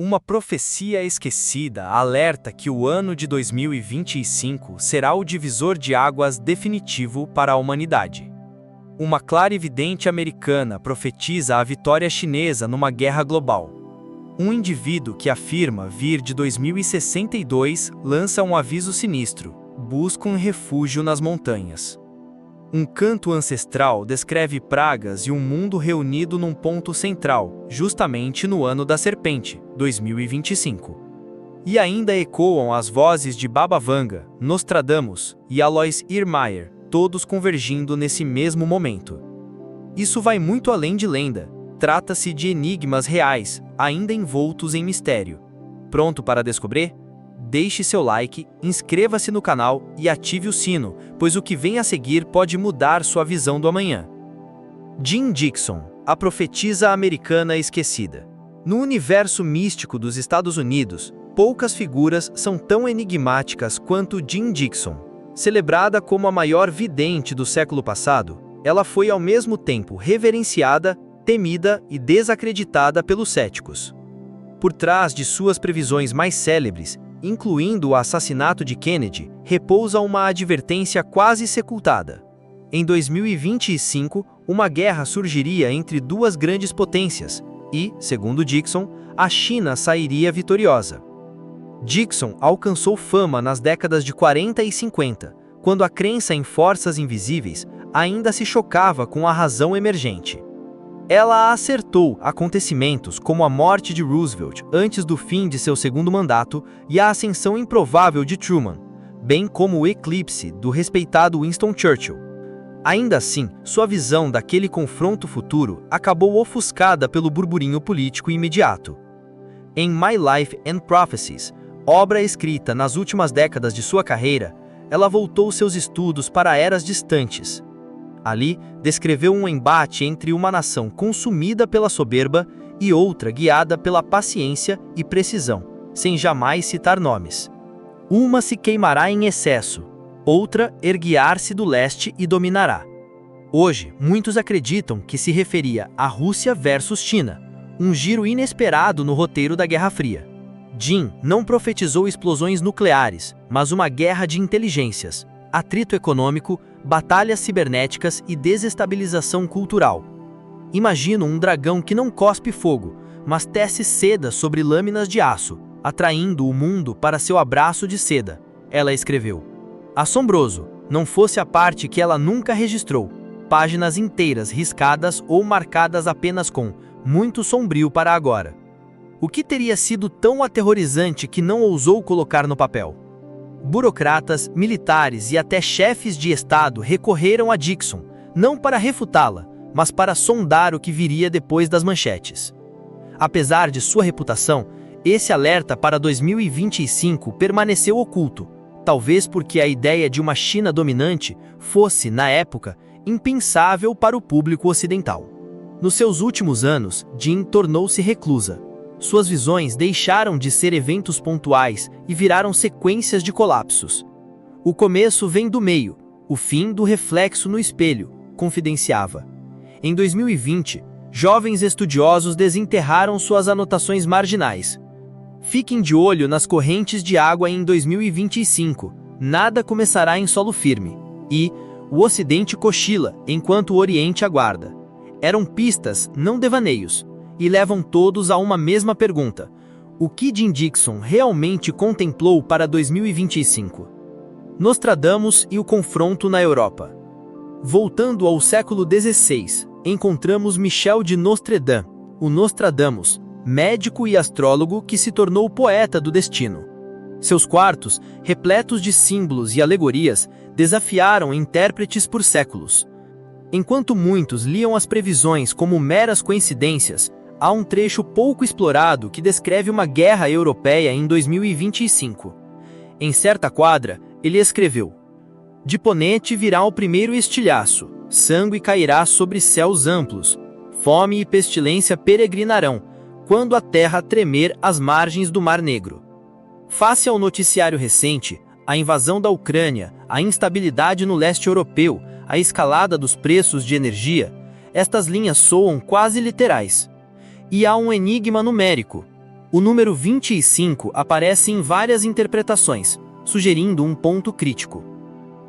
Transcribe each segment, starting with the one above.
Uma profecia esquecida alerta que o ano de 2025 será o divisor de águas definitivo para a humanidade. Uma clarividente americana profetiza a vitória chinesa numa guerra global. Um indivíduo que afirma vir de 2062 lança um aviso sinistro: buscam refúgio nas montanhas. Um canto ancestral descreve pragas e um mundo reunido num ponto central, justamente no ano da serpente, 2025. E ainda ecoam as vozes de Baba Vanga, Nostradamus e Alois Irmaier, todos convergindo nesse mesmo momento. Isso vai muito além de lenda. Trata-se de enigmas reais, ainda envoltos em mistério. Pronto para descobrir? Deixe seu like, inscreva-se no canal e ative o sino, pois o que vem a seguir pode mudar sua visão do amanhã. Jean Dixon, a profetisa americana esquecida. No universo místico dos Estados Unidos, poucas figuras são tão enigmáticas quanto Jean Dixon. Celebrada como a maior vidente do século passado, ela foi ao mesmo tempo reverenciada, temida e desacreditada pelos céticos. Por trás de suas previsões mais célebres, incluindo o assassinato de Kennedy, repousa uma advertência quase sepultada. Em 2025, uma guerra surgiria entre duas grandes potências e, segundo Dixon, a China sairia vitoriosa. Dixon alcançou fama nas décadas de 40 e 50, quando a crença em forças invisíveis ainda se chocava com a razão emergente. Ela acertou acontecimentos como a morte de Roosevelt antes do fim de seu segundo mandato e a ascensão improvável de Truman, bem como o eclipse do respeitado Winston Churchill. Ainda assim, sua visão daquele confronto futuro acabou ofuscada pelo burburinho político imediato. Em My Life and Prophecies, obra escrita nas últimas décadas de sua carreira, ela voltou seus estudos para eras distantes. Ali, descreveu um embate entre uma nação consumida pela soberba e outra guiada pela paciência e precisão, sem jamais citar nomes. Uma se queimará em excesso, outra erguer-se do leste e dominará. Hoje, muitos acreditam que se referia à Rússia versus China, um giro inesperado no roteiro da Guerra Fria. Jean não profetizou explosões nucleares, mas uma guerra de inteligências, atrito econômico, batalhas cibernéticas e desestabilização cultural. Imagino um dragão que não cospe fogo, mas tece seda sobre lâminas de aço, atraindo o mundo para seu abraço de seda, ela escreveu. Assombroso, não fosse a parte que ela nunca registrou, páginas inteiras riscadas ou marcadas apenas com "muito sombrio para agora". O que teria sido tão aterrorizante que não ousou colocar no papel? Burocratas, militares e até chefes de Estado recorreram a Dixon, não para refutá-la, mas para sondar o que viria depois das manchetes. Apesar de sua reputação, esse alerta para 2025 permaneceu oculto, talvez porque a ideia de uma China dominante fosse, na época, impensável para o público ocidental. Nos seus últimos anos, Jean tornou-se reclusa. Suas visões deixaram de ser eventos pontuais e viraram sequências de colapsos. O começo vem do meio, o fim do reflexo no espelho, confidenciava. Em 2020, jovens estudiosos desenterraram suas anotações marginais. Fiquem de olho nas correntes de água em 2025, nada começará em solo firme. E o Ocidente cochila, enquanto o Oriente aguarda. Eram pistas, não devaneios. E levam todos a uma mesma pergunta: o que Jean Dixon realmente contemplou para 2025? Nostradamus e o confronto na Europa. Voltando ao século XVI, encontramos Michel de Nostredame, o Nostradamus, médico e astrólogo que se tornou poeta do destino. Seus quartos, repletos de símbolos e alegorias, desafiaram intérpretes por séculos. Enquanto muitos liam as previsões como meras coincidências, há um trecho pouco explorado que descreve uma guerra europeia em 2025. Em certa quadra, ele escreveu: de Ponente virá o primeiro estilhaço, sangue cairá sobre céus amplos, fome e pestilência peregrinarão, quando a terra tremer às margens do Mar Negro. Face ao noticiário recente, a invasão da Ucrânia, a instabilidade no leste europeu, a escalada dos preços de energia, estas linhas soam quase literais. E há um enigma numérico. O número 25 aparece em várias interpretações, sugerindo um ponto crítico.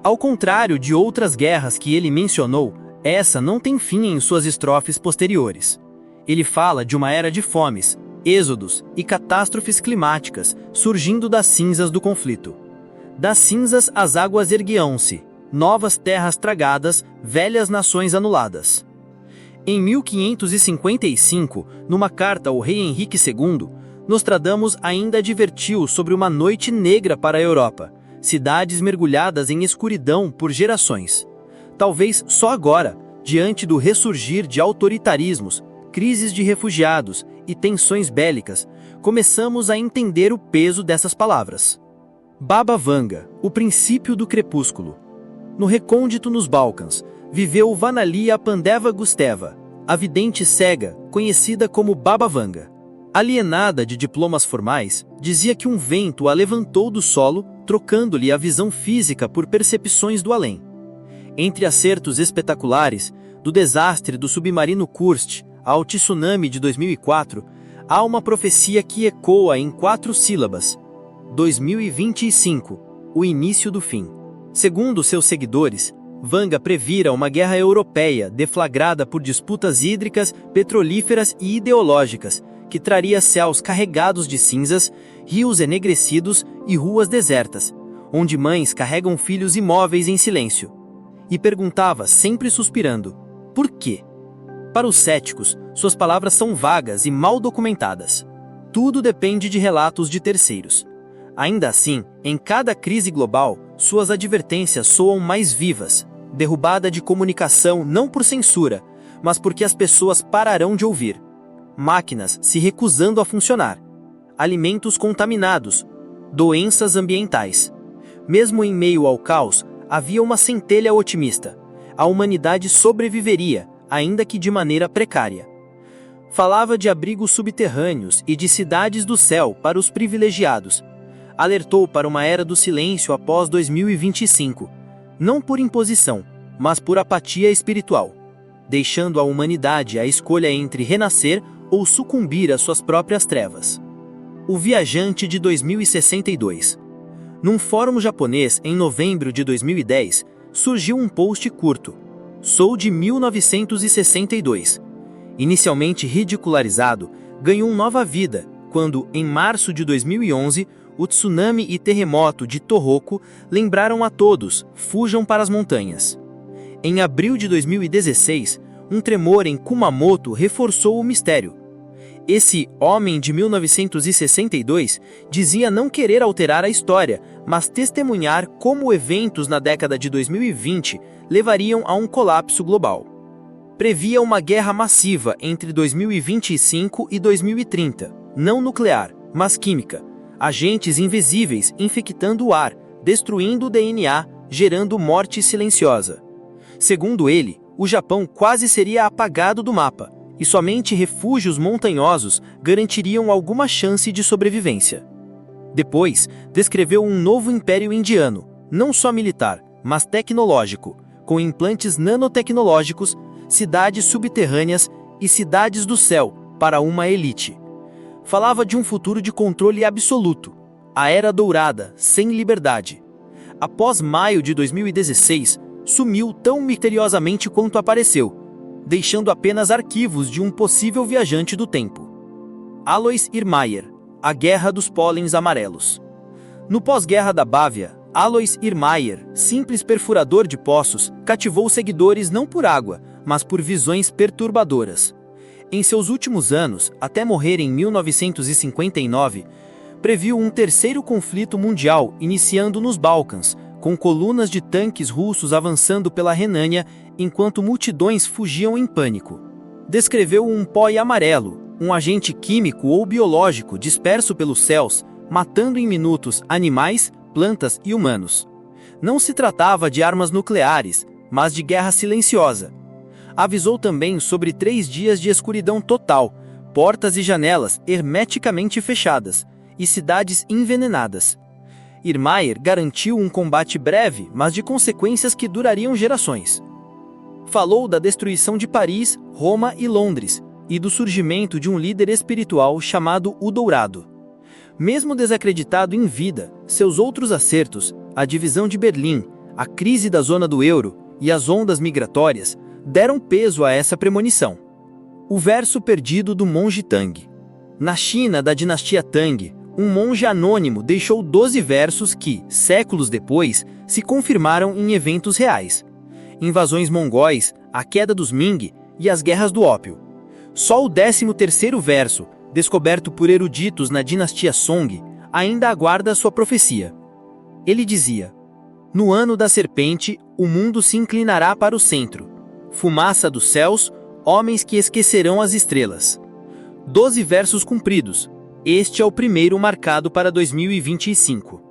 Ao contrário de outras guerras que ele mencionou, essa não tem fim em suas estrofes posteriores. Ele fala de uma era de fomes, êxodos e catástrofes climáticas surgindo das cinzas do conflito. Das cinzas as águas erguiam-se, novas terras tragadas, velhas nações anuladas. Em 1555, numa carta ao rei Henrique II, Nostradamus ainda advertiu sobre uma noite negra para a Europa, cidades mergulhadas em escuridão por gerações. Talvez só agora, diante do ressurgir de autoritarismos, crises de refugiados e tensões bélicas, começamos a entender o peso dessas palavras. Baba Vanga, o princípio do crepúsculo. No recôndito nos Balcãs, viveu Vanalia Pandeva Gusteva, a vidente cega, conhecida como Baba Vanga. Alienada de diplomas formais, dizia que um vento a levantou do solo, trocando-lhe a visão física por percepções do além. Entre acertos espetaculares, do desastre do submarino Kursk ao tsunami de 2004, há uma profecia que ecoa em 4 sílabas: 2025, o início do fim. Segundo seus seguidores, Vanga previra uma guerra europeia deflagrada por disputas hídricas, petrolíferas e ideológicas, que traria céus carregados de cinzas, rios enegrecidos e ruas desertas, onde mães carregam filhos imóveis em silêncio. E perguntava, sempre suspirando, por quê? Para os céticos, suas palavras são vagas e mal documentadas. Tudo depende de relatos de terceiros. Ainda assim, em cada crise global, suas advertências soam mais vivas, derrubada de comunicação não por censura, mas porque as pessoas pararão de ouvir. Máquinas se recusando a funcionar. Alimentos contaminados. Doenças ambientais. Mesmo em meio ao caos, havia uma centelha otimista. A humanidade sobreviveria, ainda que de maneira precária. Falava de abrigos subterrâneos e de cidades do céu para os privilegiados. Alertou para uma era do silêncio após 2025, não por imposição, mas por apatia espiritual, deixando a humanidade a escolha entre renascer ou sucumbir às suas próprias trevas. O Viajante de 2062. Num fórum japonês em novembro de 2010, surgiu um post curto. Sou de 1962. Inicialmente ridicularizado, ganhou nova vida quando, em março de 2011, o tsunami e terremoto de Tohoku lembraram a todos, fujam para as montanhas. Em abril de 2016, um tremor em Kumamoto reforçou o mistério. Esse homem de 1962 dizia não querer alterar a história, mas testemunhar como eventos na década de 2020 levariam a um colapso global. Previa uma guerra massiva entre 2025 e 2030, não nuclear, mas química. Agentes invisíveis infectando o ar, destruindo o DNA, gerando morte silenciosa. Segundo ele, o Japão quase seria apagado do mapa, e somente refúgios montanhosos garantiriam alguma chance de sobrevivência. Depois, descreveu um novo império indiano, não só militar, mas tecnológico, com implantes nanotecnológicos, cidades subterrâneas e cidades do céu para uma elite. Falava de um futuro de controle absoluto, a Era Dourada, sem liberdade. Após maio de 2016, sumiu tão misteriosamente quanto apareceu, deixando apenas arquivos de um possível viajante do tempo. Alois Irmayer, A Guerra dos Pólens Amarelos. No pós-guerra da Bávia, Alois Irmayer, simples perfurador de poços, cativou seguidores não por água, mas por visões perturbadoras. Em seus últimos anos, até morrer em 1959, previu um terceiro conflito mundial iniciando nos Balcãs, com colunas de tanques russos avançando pela Renânia enquanto multidões fugiam em pânico. Descreveu um pó amarelo, um agente químico ou biológico disperso pelos céus, matando em minutos animais, plantas e humanos. Não se tratava de armas nucleares, mas de guerra silenciosa. Avisou também sobre 3 dias de escuridão total, portas e janelas hermeticamente fechadas, e cidades envenenadas. Irmayer garantiu um combate breve, mas de consequências que durariam gerações. Falou da destruição de Paris, Roma e Londres, e do surgimento de um líder espiritual chamado o Dourado. Mesmo desacreditado em vida, seus outros acertos, a divisão de Berlim, a crise da zona do euro e as ondas migratórias, deram peso a essa premonição. O verso perdido do monge Tang. Na China da dinastia Tang, um monge anônimo deixou 12 versos que, séculos depois, se confirmaram em eventos reais. Invasões mongóis, a queda dos Ming e as guerras do ópio. Só o 13º verso, descoberto por eruditos na dinastia Song, ainda aguarda sua profecia. Ele dizia: no ano da serpente, o mundo se inclinará para o centro. Fumaça dos céus, homens que esquecerão as estrelas. 12 versos cumpridos. Este é o primeiro marcado para 2025.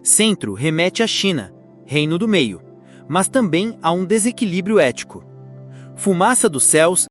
Centro remete à China, reino do meio, mas também a um desequilíbrio ético. Fumaça dos céus